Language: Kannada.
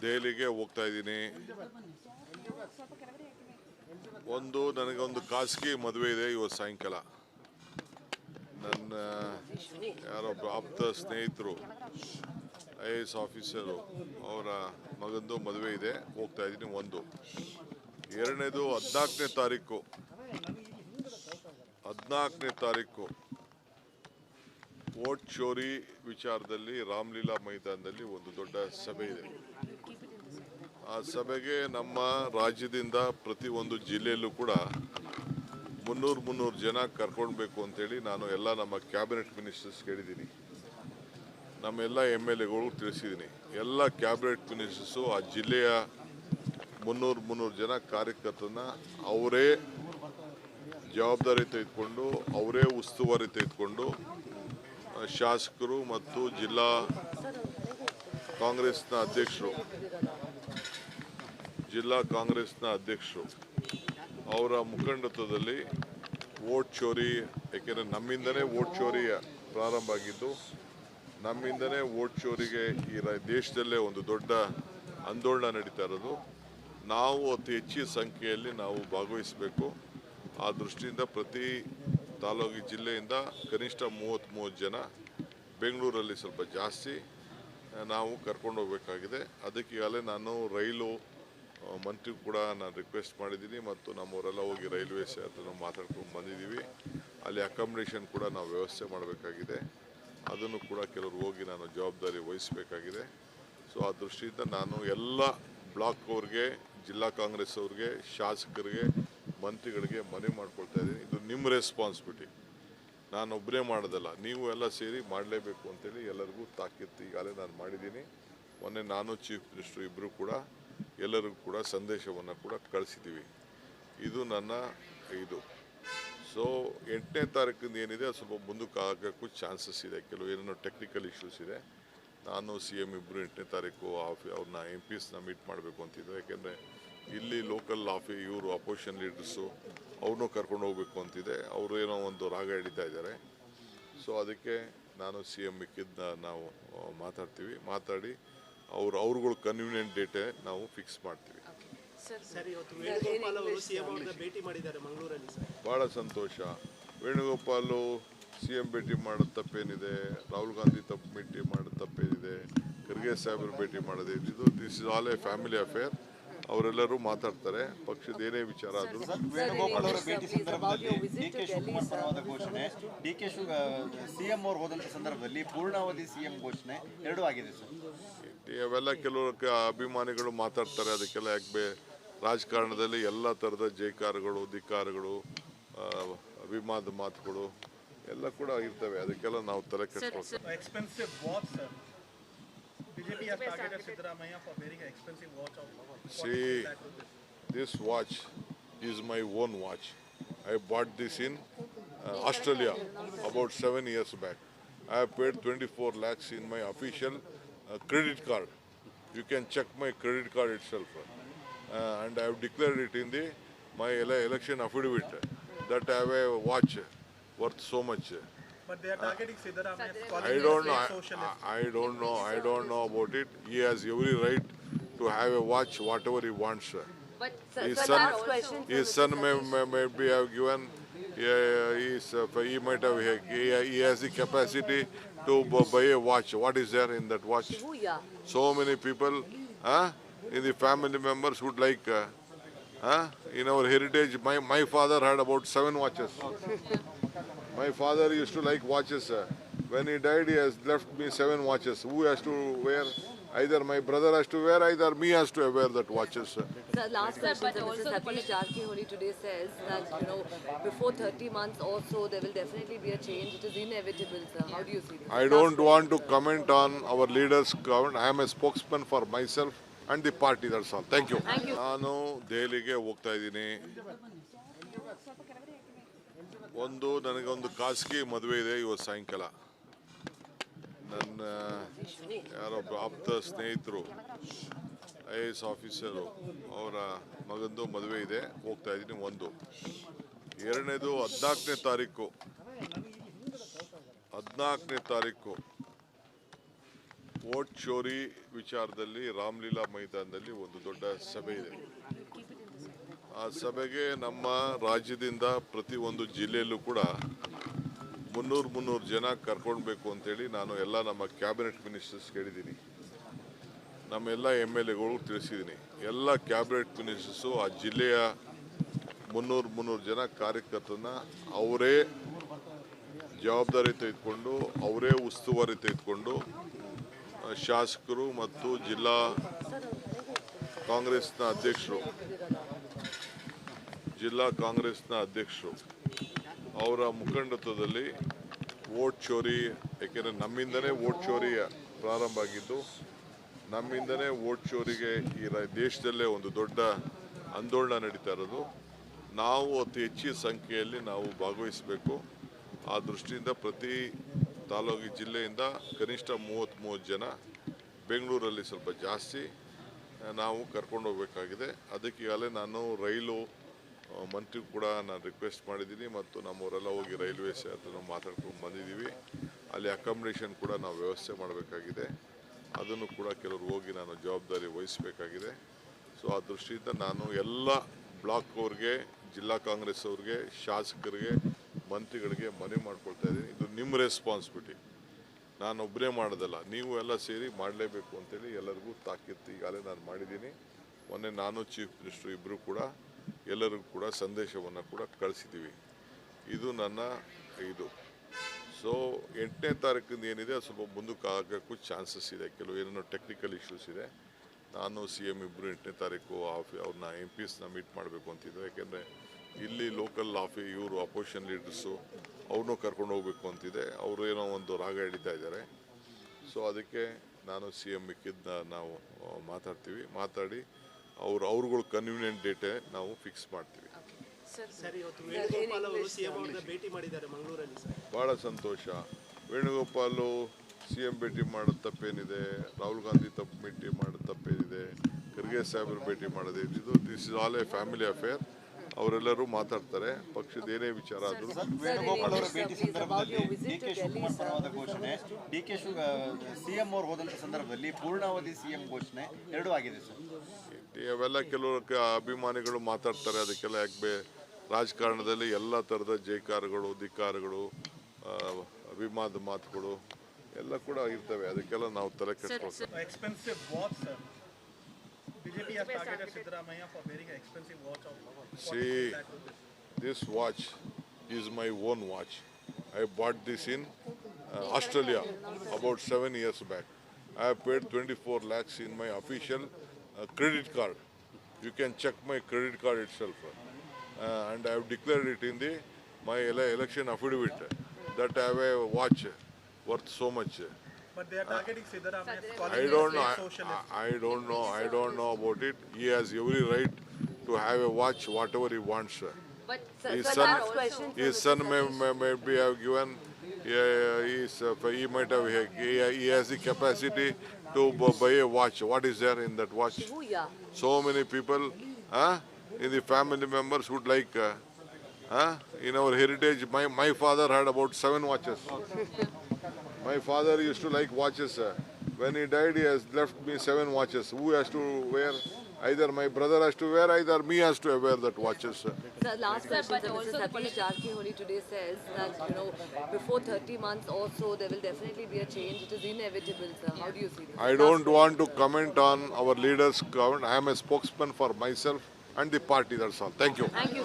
ದೆಹಲಿಗೆ ಹೋಗ್ತಾ ಇದ್ದೀನಿ. ನನಗೊಂದು ಖಾಸಗಿ ಮದುವೆ ಇದೆ ಇವತ್ತು ಸಾಯಂಕಾಲ. ನನ್ನ ಯಾರೊಬ್ಬ ಆಪ್ತ ಸ್ನೇಹಿತರು IAS ಆಫೀಸರು ಅವರ ಮಗಂದು ಮದುವೆ ಇದೆ, ಹೋಗ್ತಾ ಇದ್ದೀನಿ. ಎರಡನೇದು 14ನೇ ತಾರೀಕು ವೋಟ್ ಚೋರಿ ವಿಚಾರದಲ್ಲಿ ರಾಮಲೀಲಾ ಮೈದಾನದಲ್ಲಿ ಒಂದು ದೊಡ್ಡ ಸಭೆ ಇದೆ. ಆ ಸಭೆಗೆ ನಮ್ಮ ರಾಜ್ಯದಿಂದ ಪ್ರತಿ ಒಂದು ಜಿಲ್ಲೆಯಲ್ಲೂ ಕೂಡ 300 ಜನ ಕರ್ಕೊಳ್ಬೇಕು ಅಂತೇಳಿ ನಾನು ಎಲ್ಲ ನಮ್ಮ ಕ್ಯಾಬಿನೆಟ್ ಮಿನಿಸ್ಟರ್ಸ್ ಹೇಳಿದ್ದೀನಿ. ನಮ್ಮೆಲ್ಲ MLAಗಳು ತಿಳಿಸಿದ್ದೀನಿ. ಎಲ್ಲ ಕ್ಯಾಬಿನೆಟ್ ಮಿನಿಸ್ಟರ್ಸು ಆ ಜಿಲ್ಲೆಯ 300 ಜನ ಕಾರ್ಯಕರ್ತರನ್ನ ಅವರೇ ಜವಾಬ್ದಾರಿ ತೆಗೆದುಕೊಂಡು ಅವರೇ ಉಸ್ತುವಾರಿ ತೆಗೆದುಕೊಂಡು ಶಾಸಕರು ಮತ್ತು ಜಿಲ್ಲಾ ಕಾಂಗ್ರೆಸ್ನ ಅಧ್ಯಕ್ಷರು ಅವರ ಮುಖಂಡತ್ವದಲ್ಲಿ ವೋಟ್ ಚೋರಿ, ಯಾಕೆಂದರೆ ನಮ್ಮಿಂದನೇ ವೋಟ್ ಚೋರಿ ಪ್ರಾರಂಭ ಆಗಿದ್ದು, ನಮ್ಮಿಂದನೇ ವೋಟ್ ಚೋರಿಗೆ ಈ ದೇಶದಲ್ಲೇ ಒಂದು ದೊಡ್ಡ ಆಂದೋಲನ ನಡೀತಾ ಇರೋದು. ನಾವು ಅತಿ ಹೆಚ್ಚಿನ ಸಂಖ್ಯೆಯಲ್ಲಿ ನಾವು ಭಾಗವಹಿಸಬೇಕು. ಆ ದೃಷ್ಟಿಯಿಂದ ಪ್ರತಿ ತಾಲೂಕು ಜಿಲ್ಲೆಯಿಂದ ಕನಿಷ್ಠ 30 ಜನ, ಬೆಂಗಳೂರಲ್ಲಿ ಸ್ವಲ್ಪ ಜಾಸ್ತಿ ನಾವು ಕರ್ಕೊಂಡು ಹೋಗಬೇಕಾಗಿದೆ. ಅದಕ್ಕೆ ಈಗಾಗಲೇ ನಾನು ರೈಲು ಮಂತ್ರಿ ಕೂಡ ನಾನು ರಿಕ್ವೆಸ್ಟ್ ಮಾಡಿದ್ದೀನಿ ಮತ್ತು ನಮ್ಮವರೆಲ್ಲ ಹೋಗಿ ರೈಲ್ವೇಸ್ ಹತ್ರ ಮಾತಾಡ್ಕೊಂಡು ಬಂದಿದ್ದೀವಿ. ಅಲ್ಲಿ ಅಕಾಮಿಡೇಷನ್ ಕೂಡ ನಾವು ವ್ಯವಸ್ಥೆ ಮಾಡಬೇಕಾಗಿದೆ. ಅದನ್ನು ಕೂಡ ಕೆಲವರು ಹೋಗಿ ನಾನು ಜವಾಬ್ದಾರಿ ವಹಿಸಬೇಕಾಗಿದೆ. ಸೊ ಆ ದೃಷ್ಟಿಯಿಂದ ನಾನು ಎಲ್ಲ ಬ್ಲಾಕ್ ಅವ್ರಿಗೆ, ಜಿಲ್ಲಾ ಕಾಂಗ್ರೆಸ್ ಅವ್ರಿಗೆ, ಶಾಸಕರಿಗೆ, ಮಂತ್ರಿಗಳಿಗೆ ಮನವಿ ಮಾಡ್ಕೊಳ್ತಾ ಇದ್ದೀನಿ. ಇದು ನಿಮ್ಮ ರೆಸ್ಪಾನ್ಸಿಬಿಲಿಟಿ, ನಾನು ಒಬ್ಬರೇ ಮಾಡೋದಲ್ಲ, ನೀವು ಎಲ್ಲ ಸೇರಿ ಮಾಡಲೇಬೇಕು ಅಂತೇಳಿ ಎಲ್ಲರಿಗೂ ತಾಕೀತು ಈಗಾಗಲೇ ನಾನು ಮಾಡಿದ್ದೀನಿ. ಮೊನ್ನೆ ನಾನು ಚೀಫ್ ಮಿನಿಸ್ಟರ್ ಇಬ್ಬರು ಕೂಡ ಎಲ್ಲರಿಗೂ ಕೂಡ ಸಂದೇಶವನ್ನು ಕೂಡ ಕಳಿಸಿದ್ದೀವಿ. ಇದು ನನ್ನ ಸೊ 8ನೇ ತಾರೀಕಿಂದ ಏನಿದೆ ಅದು ಸ್ವಲ್ಪ ಮುಂದಕ್ಕೆ ಆಗೋಕ್ಕೂ ಚಾನ್ಸಸ್ ಇದೆ. ಕೆಲವು ಏನೇನೋ ಟೆಕ್ನಿಕಲ್ ಇಶ್ಯೂಸ್ ಇದೆ. ನಾನು CM ಇಬ್ಬರು 8ನೇ ತಾರೀಕು ಅವ್ರನ್ನ MPsನ ಮೀಟ್ ಮಾಡಬೇಕು ಅಂತಿದ್ದೆ. ಯಾಕೆಂದರೆ ಇಲ್ಲಿ ಲೋಕಲ್ ಇವರು ಅಪೋಸಿಷನ್ ಲೀಡರ್ಸು ಅವ್ರನ್ನೂ ಕರ್ಕೊಂಡು ಹೋಗಬೇಕು ಅಂತಿದೆ. ಅವರು ಏನೋ ಒಂದು ರಾಗ ಹಿಡಿತಾ ಇದ್ದಾರೆ. ಸೊ ಅದಕ್ಕೆ ನಾನು CM ಮಿಕ್ಕಿದ್ದ ನಾವು ಮಾತಾಡಿ ಅವ್ರುಗಳು ಕನ್ವೀನಿಯಂಟ್ ಡೇಟೇ ನಾವು ಫಿಕ್ಸ್ ಮಾಡ್ತೀವಿ. ಭಾಳ ಸಂತೋಷ. ವೇಣುಗೋಪಾಲ್ CM ಭೇಟಿ ಮಾಡೋದು ತಪ್ಪೇನಿದೆ, ರಾಹುಲ್ ಗಾಂಧಿ ಭೇಟಿ ಮಾಡೋದು ತಪ್ಪೇನಿದೆ, ಖರ್ಗೆ ಸಾಹೇಬರು ಭೇಟಿ ಮಾಡೋದೇನಿದು, this is all a family affair. ಅವರೆಲ್ಲರೂ ಮಾತಾಡ್ತಾರೆ. ಪಕ್ಷದ ಏನೇ ವಿಚಾರ ಆದರೂ ವೇಣುಗೋಪಾಲ್ ಅವರ ಭೇಟಿ ಸಂದರ್ಭದಲ್ಲಿ DK ಶಿವಕುಮಾರ್ ಪರವಾದ ಘೋಷಣೆ, CM ಅವರು ಹೋದಂಥ ಸಂದರ್ಭದಲ್ಲಿ ಪೂರ್ಣಾವಧಿ CM ಘೋಷಣೆ ಎರಡೂ ಆಗಿದೆ ಸರ್. ಅವೆಲ್ಲ ಕೆಲವರು ಅಭಿಮಾನಿಗಳು ಮಾತಾಡ್ತಾರೆ. ಅದಕ್ಕೆಲ್ಲ ಯಾಕೆ ರಾಜಕಾರಣದಲ್ಲಿ ಎಲ್ಲ ಥರದ ಜೈಕಾರಗಳು, ಧಿಕ್ಕಾರಗಳು, ಅಭಿಮಾನದ ಮಾತುಗಳು ಎಲ್ಲ ಕೂಡ ಇರ್ತವೆ. ಅದಕ್ಕೆಲ್ಲ ನಾವು ತಲೆ ಕೆಡಿಸ್ಕೊಳ್ತೀವಿ. See, this watch is my own watch. I bought this in Australia about 7 years back. I have paid 24 lakhs in my official credit card. You can check my credit card itself. And I have declared it in my election affidavit that I have a watch worth so much. But they are targeting Siddharamaiah. I don't know about it. He has every right to have a watch whatever he wants. But His son maybe have given. He might have. He has the capacity to buy a watch. What is there in that watch? So many people, in the family members would like. In our heritage, my father had about 7 watches. My father used to like watches. When he died, he has left me 7 watches. Who has to wear? Either my brother has to wear, either me has to wear that watches. The last question, Mr. Satish Jarkiholi today says that, before 30 months or so, there will definitely be a change. It is inevitable, sir. How do you see this? I don't want to comment on our leaders' comment. I am a spokesman for myself and the party. That's all. Thank you. ನಾನು ದೆಹಲಿಗೆ ಹೋಗ್ತಾ ಇದ್ದೀನಿ. ನನಗೊಂದು ಖಾಸಗಿ ಮದುವೆ ಇದೆ ಇವತ್ತು ಸಾಯಂಕಾಲ. ನನ್ನ ಯಾರೊಬ್ಬ ಆಪ್ತ ಸ್ನೇಹಿತರು IAS ಆಫೀಸರು ಅವರ ಮಗಂದು ಮದುವೆ ಇದೆ, ಹೋಗ್ತಾ ಇದ್ದೀನಿ. ಎರಡನೇದು 14ನೇ ತಾರೀಕು ವೋಟ್ ಚೋರಿ ವಿಚಾರದಲ್ಲಿ ರಾಮಲೀಲಾ ಮೈದಾನದಲ್ಲಿ ಒಂದು ದೊಡ್ಡ ಸಭೆ ಇದೆ. ಆ ಸಭೆಗೆ ನಮ್ಮ ರಾಜ್ಯದಿಂದ ಪ್ರತಿ ಒಂದು ಜಿಲ್ಲೆಯಲ್ಲೂ ಕೂಡ 300 ಜನ ಕರ್ಕೊಳ್ಬೇಕು ಅಂತೇಳಿ ನಾನು ಎಲ್ಲ ನಮ್ಮ ಕ್ಯಾಬಿನೆಟ್ ಮಿನಿಸ್ಟರ್ಸ್ ಹೇಳಿದ್ದೀನಿ. ನಮ್ಮೆಲ್ಲ MLAಗಳು ತಿಳಿಸಿದ್ದೀನಿ. ಎಲ್ಲ ಕ್ಯಾಬಿನೆಟ್ ಮಿನಿಸ್ಟರ್ಸು ಆ ಜಿಲ್ಲೆಯ 300 ಜನ ಕಾರ್ಯಕರ್ತರನ್ನ ಅವರೇ ಜವಾಬ್ದಾರಿ ತೆಗೆದುಕೊಂಡು ಅವರೇ ಉಸ್ತುವಾರಿ ತೆಗೆದುಕೊಂಡು ಶಾಸಕರು ಮತ್ತು ಜಿಲ್ಲಾ ಕಾಂಗ್ರೆಸ್ನ ಅಧ್ಯಕ್ಷರು ಅವರ ಮುಖಂಡತ್ವದಲ್ಲಿ ವೋಟ್ ಚೋರಿ, ಯಾಕೆಂದರೆ ನಮ್ಮಿಂದನೇ ವೋಟ್ ಚೋರಿ ಪ್ರಾರಂಭ ಆಗಿದ್ದು, ನಮ್ಮಿಂದನೇ ವೋಟ್ ಚೋರಿಗೆ ಈ ದೇಶದಲ್ಲೇ ಒಂದು ದೊಡ್ಡ ಆಂದೋಲನ ನಡೀತಾ ಇರೋದು. ನಾವು ಅತಿ ಹೆಚ್ಚಿನ ಸಂಖ್ಯೆಯಲ್ಲಿ ನಾವು ಭಾಗವಹಿಸಬೇಕು. ಆ ದೃಷ್ಟಿಯಿಂದ ಪ್ರತಿ ತಾಲೂಕು ಜಿಲ್ಲೆಯಿಂದ ಕನಿಷ್ಠ 30 ಜನ, ಬೆಂಗಳೂರಲ್ಲಿ ಸ್ವಲ್ಪ ಜಾಸ್ತಿ ನಾವು ಕರ್ಕೊಂಡು ಹೋಗಬೇಕಾಗಿದೆ. ಅದಕ್ಕೆ ಈಗಾಗಲೇ ನಾನು ರೈಲು ಮಂತ್ರಿ ಕೂಡ ನಾನು ರಿಕ್ವೆಸ್ಟ್ ಮಾಡಿದ್ದೀನಿ ಮತ್ತು ನಮ್ಮವರೆಲ್ಲ ಹೋಗಿ ರೈಲ್ವೇಸ್ ಹತ್ರ ಮಾತಾಡ್ಕೊಂಡು ಬಂದಿದ್ದೀವಿ. ಅಲ್ಲಿ ಅಕಾಮಿಡೇಷನ್ ಕೂಡ ನಾವು ವ್ಯವಸ್ಥೆ ಮಾಡಬೇಕಾಗಿದೆ. ಅದನ್ನು ಕೂಡ ಕೆಲವರು ಹೋಗಿ ನಾನು ಜವಾಬ್ದಾರಿ ವಹಿಸಬೇಕಾಗಿದೆ. ಸೊ ಆ ದೃಷ್ಟಿಯಿಂದ ನಾನು ಎಲ್ಲ ಬ್ಲಾಕ್ ಅವ್ರಿಗೆ, ಜಿಲ್ಲಾ ಕಾಂಗ್ರೆಸ್ ಅವ್ರಿಗೆ, ಶಾಸಕರಿಗೆ, ಮಂತ್ರಿಗಳಿಗೆ ಮನವಿ ಮಾಡ್ಕೊಳ್ತಾ ಇದ್ದೀನಿ. ಇದು ನಿಮ್ಮ ರೆಸ್ಪಾನ್ಸಿಬಿಲಿಟಿ, ನಾನು ಒಬ್ಬರೇ ಮಾಡೋದಲ್ಲ, ನೀವು ಎಲ್ಲ ಸೇರಿ ಮಾಡಲೇಬೇಕು ಅಂತೇಳಿ ಎಲ್ಲರಿಗೂ ತಾಕೀತು ಈಗಾಗಲೇ ನಾನು ಮಾಡಿದ್ದೀನಿ. ಮೊನ್ನೆ ನಾನು ಚೀಫ್ ಮಿನಿಸ್ಟರ್ ಇಬ್ಬರು ಕೂಡ ಎಲ್ಲರಿಗೂ ಕೂಡ ಸಂದೇಶವನ್ನು ಕೂಡ ಕಳಿಸಿದ್ದೀವಿ. ಇದು ನನ್ನ ಇದು. ಸೊ 8ನೇ ತಾರೀಕಿಂದ ಏನಿದೆ ಅದು ಸ್ವಲ್ಪ ಮುಂದಕ್ಕೆ ಆಗೋಕ್ಕೂ ಚಾನ್ಸಸ್ ಇದೆ. ಕೆಲವು ಏನೇನೋ ಟೆಕ್ನಿಕಲ್ ಇಶ್ಯೂಸ್ ಇದೆ. ನಾನು CM ಇಬ್ಬರು 8ನೇ ತಾರೀಕು ಅವ್ರನ್ನ MPsನ ಮೀಟ್ ಮಾಡಬೇಕು ಅಂತಿದ್ದೆ. ಯಾಕೆಂದರೆ ಇಲ್ಲಿ ಲೋಕಲ್ ಇವರು ಅಪೋಸಿಷನ್ ಲೀಡರ್ಸು ಅವ್ರನ್ನೂ ಕರ್ಕೊಂಡು ಹೋಗ್ಬೇಕು ಅಂತಿದೆ. ಅವರು ಏನೋ ಒಂದು ರಾಗ ಹಿಡಿತಾ ಇದ್ದಾರೆ. ಸೊ ಅದಕ್ಕೆ ನಾನು CM ಮಿಕ್ಕಿದ್ನ ನಾವು ಮಾತಾಡಿ ಅವ್ರುಗಳು ಕನ್ವೀನಿಯಂಟ್ ಡೇಟೇ ನಾವು ಫಿಕ್ಸ್ ಮಾಡ್ತೀವಿ. ಸರ್, ಇವತ್ತು ವೇಣುಗೋಪಾಲ್ ಅವರು CM ಅವರನ್ನ ಭೇಟಿ ಮಾಡಿದ್ದಾರೆ ಮಂಗಳೂರಲ್ಲಿ. ಸರ್, ಭಾಳ ಸಂತೋಷ. ವೇಣುಗೋಪಾಲು CM ಭೇಟಿ ಮಾಡೋದು ತಪ್ಪೇನಿದೆ? ರಾಹುಲ್ ಗಾಂಧಿ ಭೇಟಿ ಮಾಡೋದು ತಪ್ಪೇನಿದೆ? ಖರ್ಗೆ ಸಾಹೇಬರು ಭೇಟಿ ಮಾಡೋದೇನಿದು? This is all a family affair. ಅವರೆಲ್ಲರೂ ಮಾತಾಡ್ತಾರೆ. ಪಕ್ಷದ ಏನೇ ವಿಚಾರ ಆದರೂ. ವೇಣುಗೋಪಾಲ್ ಅವರ ಭೇಟಿ ಸಂದರ್ಭದಲ್ಲಿ DK ಶಿವಕುಮಾರ್ ಪರವಾದ ಘೋಷಣೆ, CM ಅವರು ಹೋದಂಥ ಸಂದರ್ಭದಲ್ಲಿ ಪೂರ್ಣಾವಧಿ CM ಘೋಷಣೆ ಎರಡೂ ಆಗಿದೆ ಸರ್. ಅವೆಲ್ಲ ಕೆಲವರು ಅಭಿಮಾನಿಗಳು ಮಾತಾಡ್ತಾರೆ. ಅದಕ್ಕೆಲ್ಲ ಯಾಕೆ ರಾಜಕಾರಣದಲ್ಲಿ ಎಲ್ಲ ಥರದ ಜೈಕಾರಗಳು, ಧಿಕ್ಕಾರಗಳು, ಅಭಿಮಾನದ ಮಾತುಗಳು ಎಲ್ಲ ಕೂಡ ಇರ್ತವೆ. ಅದಕ್ಕೆಲ್ಲ ನಾವು ತಲೆ ಕೆಡಿಸ್ಕೊಳ್ತೀವಿ. expensive watch, sir. BJP has targeted Siddaramaiah for wearing an expensive watch of See, this watch is my own watch. I bought this in Australia about 7 years back. I have paid 24 lakhs in my official credit card. You can check my credit card itself. And I have declared it in my election affidavit that I have a watch worth so much. But they are targeting Siddaramaiah, calling I him don't a know. fake socialist. I don't know about it. He has every right to have a watch whatever he wants. But His son may be have given. He might have. He has the capacity to buy a watch. What is there in that watch? who, yeah. So many people, in the family members would like. In our heritage, my father had about 7 watches. My father used to like watches. When he died, he has left me 7 watches. Who has to wear? Either my brother has to wear, either me has to wear that watches. The last question, sir, Mr. Satish Jarkiholi today says that, before 30 months or so, there will definitely be a change. It is inevitable, sir. How do you see this? I don't want to comment on our leaders' comment. I am a spokesman for myself and the party, that's all. Thank you. Thank you.